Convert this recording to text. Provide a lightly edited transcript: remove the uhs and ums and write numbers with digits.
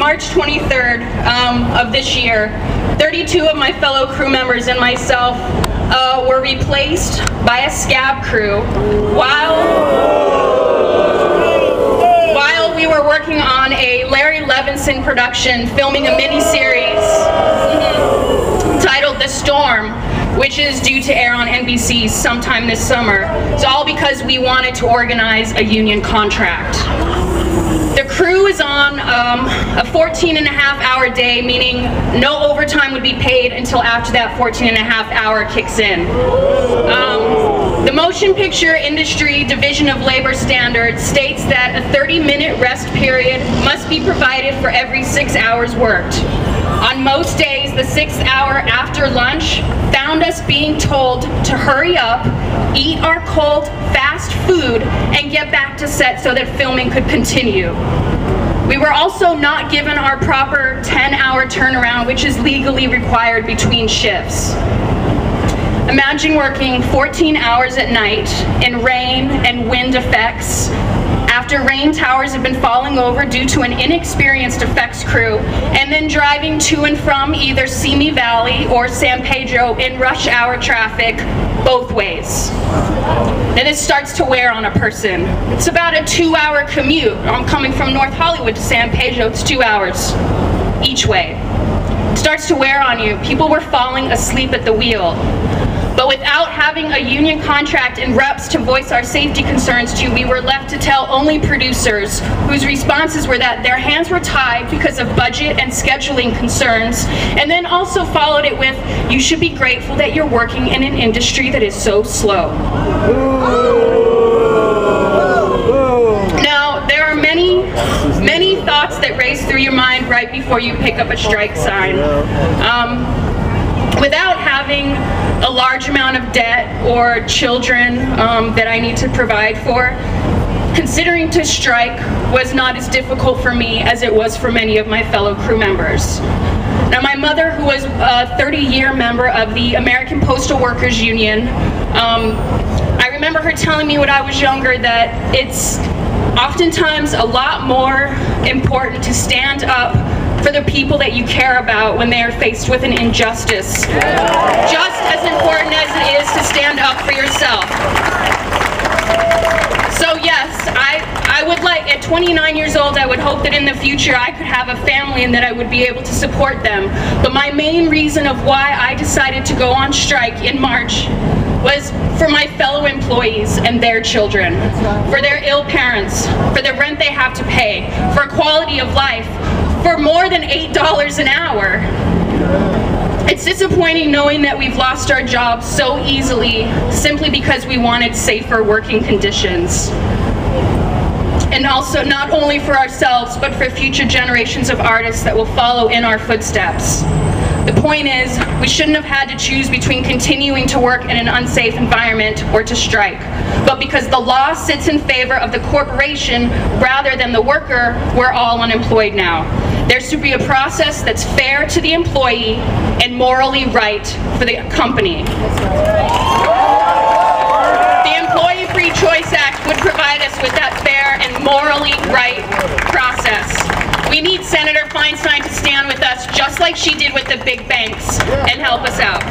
March 23rd of this year, 32 of my fellow crew members and myself were replaced by a scab crew while we were working on a Larry Levinson production, filming a mini-series titled The Storm, which is due to air on NBC sometime this summer. It's all because we wanted to organize a union contract. The crew is on a 14-and-a-half-hour day, meaning no overtime would be paid until after that 14-and-a-half-hour kicks in. The Motion Picture Industry Division of Labor Standards states that a 30-minute rest period must be provided for every 6 hours worked. On most days, the 6th hour after lunch found us being told to hurry up, eat our cold, fast food, and get back to set so that filming could continue. We were also not given our proper 10-hour turnaround, which is legally required between shifts. Imagine working 14 hours at night in rain and wind effects after rain towers have been falling over due to an inexperienced effects crew, and then driving to and from either Simi Valley or San Pedro in rush hour traffic both ways. And it starts to wear on a person. It's about a 2-hour commute. I'm coming from North Hollywood to San Pedro, it's 2 hours each way. It starts to wear on you. People were falling asleep at the wheel. But without having a union contract and reps to voice our safety concerns to, we were left to tell only producers, whose responses were that their hands were tied because of budget and scheduling concerns, and then also followed it with, you should be grateful that you're working in an industry that is so slow. Now, there are many thoughts that race through your mind right before you pick up a strike sign. Without having a large amount of debt or children that I need to provide for, considering to strike was not as difficult for me as it was for many of my fellow crew members. Now, my mother, who was a 30-year member of the American Postal Workers Union, I remember her telling me when I was younger that it's oftentimes a lot more important to stand up for the people that you care about when they are faced with an injustice, just as important as it is to stand up for yourself. So yes, I would like, at 29 years old, I would hope that in the future I could have a family and that I would be able to support them. But my main reason of why I decided to go on strike in March was for my fellow employees and their children, for their ill parents, for the rent they have to pay, for quality of life, for more than $8 an hour. It's disappointing knowing that we've lost our jobs so easily simply because we wanted safer working conditions. And also not only for ourselves, but for future generations of artists that will follow in our footsteps. The point is, we shouldn't have had to choose between continuing to work in an unsafe environment or to strike. But because the law sits in favor of the corporation rather than the worker, we're all unemployed now. There should be a process that's fair to the employee and morally right for the company. The Employee Free Choice Act would provide us with that fair and morally right process. We need Senator Feinstein to stand with us just like she did with the big banks and help us out.